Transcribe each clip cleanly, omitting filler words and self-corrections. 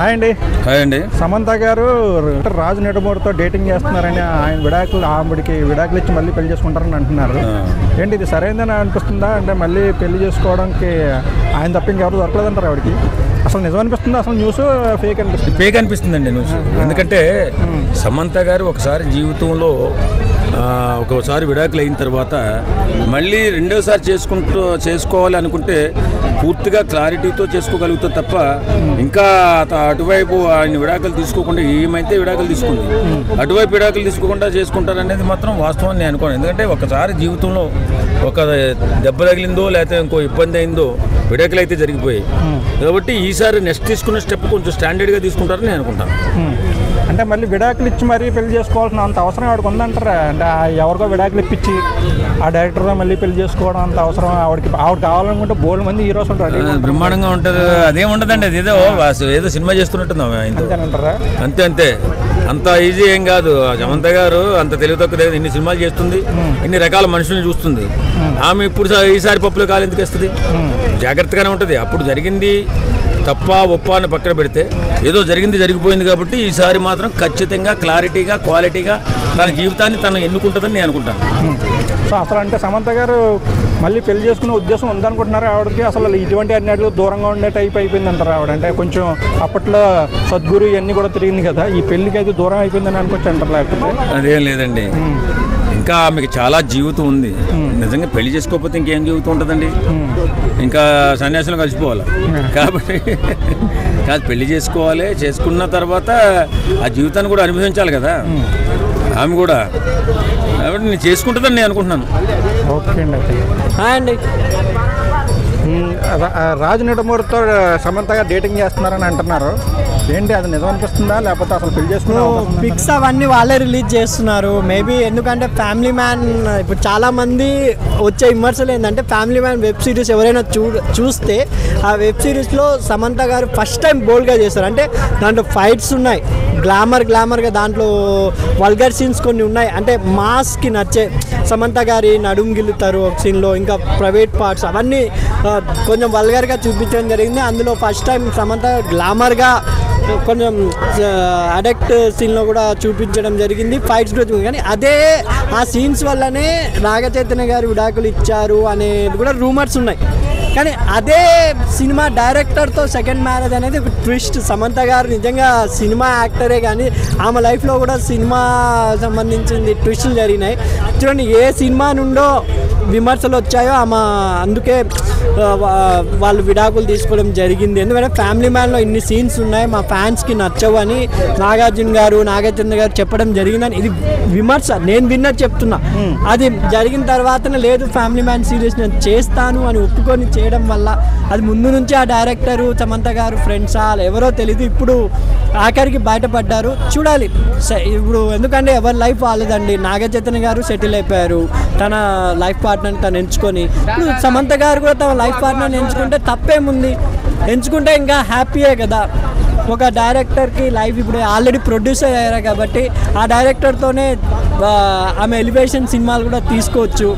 Hi అండి. Hi అండి. సమంత గారు రాజు నెడమూరితో డేటింగ్ చేస్తున్నారని ఆయన ఆవిడికి విడాకులు ఇచ్చి మళ్ళీ పెళ్లి చేసుకుంటారని అంటున్నారు. ఏంటి ఇది సరైనదని అనిపిస్తుందా? అంటే మళ్ళీ పెళ్లి చేసుకోవడానికి ఆయన తప్ప ఇంకెవరు దొరకలేదంటారు ఆవిడకి? అసలు నిజం అనిపిస్తుంది? అసలు న్యూస్ ఫేక్ అనిపిస్తుంది? ఫేక్ అనిపిస్తుందండి న్యూస్. ఎందుకంటే సమంత గారు ఒకసారి జీవితంలో ఒకసారి విడాకులు అయిన తర్వాత మళ్ళీ రెండోసారి చేసుకోవాలి అనుకుంటే పూర్తిగా క్లారిటీతో చేసుకోగలుగుతా తప్ప ఇంకా అటువైపు ఆయన విడాకులు తీసుకోకుండా ఏమైతే విడాకులు తీసుకుంది అటువైపు విడాకులు తీసుకోకుండా చేసుకుంటారనేది మాత్రం వాస్తవం నేను అనుకోను. ఎందుకంటే ఒకసారి జీవితంలో ఒక దెబ్బ తగిలిందో లేకపోతే ఇంకో ఇబ్బంది అయిందో విడాకులు అయితే జరిగిపోయాయి కాబట్టి ఈసారి నెక్స్ట్ తీసుకున్న స్టెప్ కొంచెం స్టాండర్డ్గా తీసుకుంటారని నేను అనుకుంటాను. అంటే మళ్ళీ విడాకులు ఇచ్చి మరీ పెళ్లి చేసుకోవాల్సిన అంత అవసరం ఆవిడకి ఉందంటారా? అంటే ఎవరికో విడాకులు ఇప్పించి ఆ డైరెక్టర్తో మళ్ళీ పెళ్లి చేసుకోవడం అంత అవసరం ఆవిడ కావాలనుకుంటే బోల్డ్ మంది హీరోస్ ఉంటారు, బ్రహ్మాండంగా ఉంటుంది. అదేం ఉండదండి, అది ఏదో సినిమా చేస్తున్నట్టుంది అంటారా? అంతే అంత ఈజీ ఏం కాదు. సమంత గారు అంత తెలివి తక్కువ, ఇన్ని సినిమాలు చేస్తుంది, ఇన్ని రకాల మనుషుల్ని చూస్తుంది. ఆమె ఇప్పుడు ఈసారి పప్పులో కాలు ఎందుకు వేస్తుంది? జాగ్రత్తగానే ఉంటుంది. అప్పుడు జరిగింది తప్ప ఒప్ప అని పక్కన పెడితే ఏదో జరిగిపోయింది కాబట్టి ఈసారి మాత్రం ఖచ్చితంగా క్లారిటీగా క్వాలిటీగా తన జీవితాన్ని తను ఎన్నుకుంటుందని నేను అనుకుంటాను. సో అసలు అంటే సమంత గారు మళ్ళీ పెళ్లి చేసుకునే ఉద్దేశం ఉందనుకుంటున్నారు ఆవిడకి? అసలు ఇటువంటి అన్నిటిలో దూరంగా ఉండే టైప్ అయిపోయింది అంటారు ఆవిడ? అంటే కొంచెం అప్పట్లో సద్గురు ఇవన్నీ కూడా తిరిగింది కదా, ఈ పెళ్లికి అయితే దూరం అయిపోయిందని అనుకోవచ్చు అంటారు? లేకపోతే అదేం లేదండి, ఇంకా ఆమెకి చాలా జీవితం ఉంది. నిజంగా పెళ్లి చేసుకోకపోతే ఇంకేం జీవితం ఉంటుందండి? ఇంకా సన్యాసంలో కలిసిపోవాలి కాబట్టి కాదు, పెళ్లి చేసుకోవాలి. చేసుకున్న తర్వాత ఆ జీవితాన్ని కూడా అనుభవించాలి కదా ఆమె కూడా. కాబట్టి నేను చేసుకుంటుందని నేను అనుకుంటున్నాను. ఓకే అండి. అయితే హాయ్ అండి. రాజు నెడమూరితో సమంత గారు డేటింగ్ చేస్తున్నారని అంటున్నారు. ఏంటి అది నిజం అనిపిస్తుందా? లేకపోతే అసలు పెళ్లి చేసుకున్నా పిక్స్ అవన్నీ వాళ్ళే రిలీజ్ చేస్తున్నారు మేబీ. ఎందుకంటే ఫ్యామిలీ మ్యాన్ ఇప్పుడు చాలామంది వచ్చే విమర్శలు ఏంటంటే ఫ్యామిలీ మ్యాన్ వెబ్ సిరీస్ ఎవరైనా చూస్తే ఆ వెబ్ సిరీస్లో సమంత గారు ఫస్ట్ టైం బోల్డ్గా చేస్తారు. అంటే దాంట్లో ఫైట్స్ ఉన్నాయి, గ్లామర్గా, దాంట్లో వల్గర్ సీన్స్ కొన్ని ఉన్నాయి. అంటే మాస్కి నచ్చే సమంత గారి నడుము గిల్లుతారు ఒక సీన్లో, ఇంకా ప్రైవేట్ పార్ట్స్ అవన్నీ కొంచెం వల్గర్గా చూపించడం జరిగింది. అందులో ఫస్ట్ టైం సమంత గ్లామర్గా కొంచెం అడక్ట్ సీన్లో కూడా చూపించడం జరిగింది, ఫైట్స్ కూడా చూపించింది. కానీ అదే ఆ సీన్స్ వల్లనే నాగచైతన్య గారు విడాకులు ఇచ్చారు అనేది కూడా రూమర్స్ ఉన్నాయి. కానీ అదే సినిమా డైరెక్టర్తో సెకండ్ మ్యారేజ్ అనేది ఒక ట్విస్ట్. సమంత గారు నిజంగా సినిమా యాక్టరే, కానీ ఆమె లైఫ్లో కూడా సినిమా సంబంధించింది ట్విస్టులు జరిగినాయి. చూడండి, ఏ సినిమా నుండో విమర్శలు వచ్చాయో ఆమె అందుకే వాళ్ళు విడాకులు తీసుకోవడం జరిగింది. ఎందుకంటే ఫ్యామిలీ మ్యాన్లో ఇన్ని సీన్స్ ఉన్నాయి, మా ఫ్యాన్స్కి నచ్చవు అని నాగార్జున గారు చెప్పడం జరిగిందని ఇది విమర్శ. నేను విన్నది చెప్తున్నా. అది జరిగిన తర్వాతనే లేదు ఫ్యామిలీ మ్యాన్ సిరీస్ నేను చేస్తాను అని ఒప్పుకొని చేయడం వల్ల అది ముందు నుంచి ఆ డైరెక్టరు సమంత గారు ఫ్రెండ్సా ఎవరో తెలీదు, ఇప్పుడు ఆఖరికి బయటపడ్డారు. చూడాలి ఇప్పుడు, ఎందుకంటే ఎవరి లైఫ్ వాళ్ళదండి. నాగచైతన్య గారు సెటిల్ అయిపోయారు, తన లైఫ్ పార్ట్నర్ని తను ఎంచుకొని. ఇప్పుడు సమంత గారు కూడా తన లైఫ్ పార్ట్నర్ని ఎంచుకుంటే తప్పేముంది? ఎంచుకుంటే ఇంకా హ్యాపీయే కదా. ఒక డైరెక్టర్కి లైఫ్ ఇప్పుడు ఆల్రెడీ ప్రొడ్యూసర్ అయ్యారు కాబట్టి ఆ డైరెక్టర్తోనే ఆమె ఎలివేషన్ సినిమాలు కూడా తీసుకోవచ్చు.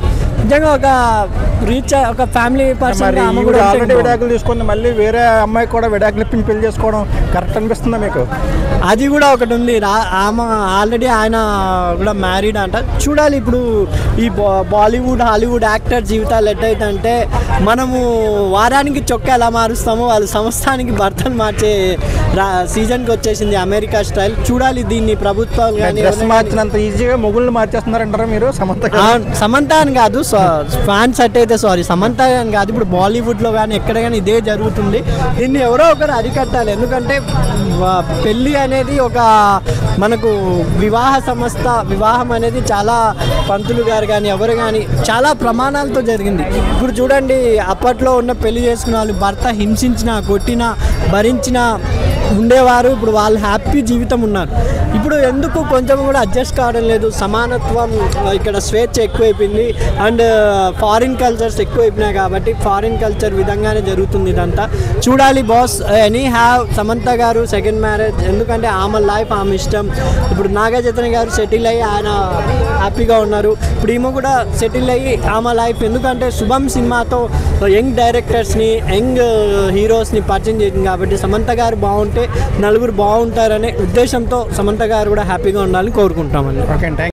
నిజంగా ఒక ఫ్యామిలీ పర్సన్ ఆల్రెడీ విడాకులు తీసుకుంది, మళ్ళీ వేరే అమ్మాయి కూడా విడాకులు ఇప్పించి పెళ్లి చేసుకోవడం కరెక్ట్ అనిపిస్తుందా మీకు? అది కూడా ఒకటి ఉంది. ఆమె ఆల్రెడీ ఆయన కూడా మ్యారీడ్ అంట. చూడాలి ఇప్పుడు ఈ బాలీవుడ్ హాలీవుడ్ యాక్టర్ జీవితాలు ఎట్టయితే మనము వారానికి చొక్కా ఎలా మారుస్తామో వాళ్ళు సంవత్సరానికి భర్తను మార్చే సీజన్కి వచ్చేసింది అమెరికా స్టైల్. చూడాలి దీన్ని ప్రభుత్వాలు కానీ మార్చినంత ఈజీగా మొగుళ్ళు మార్చేస్తున్నారంటారా మీరు? సమంత అని కాదు, ఫ్యాన్స్ అయితే సమంత అని కాదు, ఇప్పుడు బాలీవుడ్లో కానీ ఎక్కడ కానీ ఇదే జరుగుతుంది. దీన్ని ఎవరో ఒకరు అరికట్టాలి. ఎందుకంటే పెళ్ళి అనేది ఒక మనకు వివాహం అనేది చాలా పంతులు గారు కానీ ఎవరు కానీ చాలా ప్రమాణాలతో జరిగింది. ఇప్పుడు చూడండి, అప్పట్లో ఉన్న పెళ్లి చేసుకున్న వాళ్ళు భర్త హింసించినా కొట్టినా భరించినా ఉండేవారు. ఇప్పుడు వాళ్ళు హ్యాపీ జీవితం ఉన్నారు. ఇప్పుడు ఎందుకు కొంచెం కూడా అడ్జస్ట్ కావడం లేదు. సమానత్వం, ఇక్కడ స్వేచ్ఛ ఎక్కువైపోయింది అండ్ ఫారిన్ కల్చర్స్ ఎక్కువైపోయినాయి కాబట్టి ఫారిన్ కల్చర్ విధంగానే జరుగుతుంది ఇదంతా. చూడాలి బాస్. ఎనీ హ్యావ్ సమంత గారు సెకండ్ మ్యారేజ్, ఎందుకంటే ఆమె లైఫ్ ఆమె ఇష్టం. చేయడం. ఇప్పుడు నాగ చైతన్య గారు సెటిల్ అయ్యి ఆయన హ్యాపీగా ఉన్నారు. ఇప్పుడు ఈమె కూడా సెటిల్ అయ్యి ఆమె లైఫ్, ఎందుకంటే శుభం సినిమాతో యంగ్ డైరెక్టర్స్ని యంగ్ హీరోస్ని పరిచయం చేసింది కాబట్టి సమంత గారు బాగుంటే నలుగురు బాగుంటారనే ఉద్దేశంతో సమంత గారు కూడా హ్యాపీగా ఉండాలని కోరుకుంటామండి. Okay, thank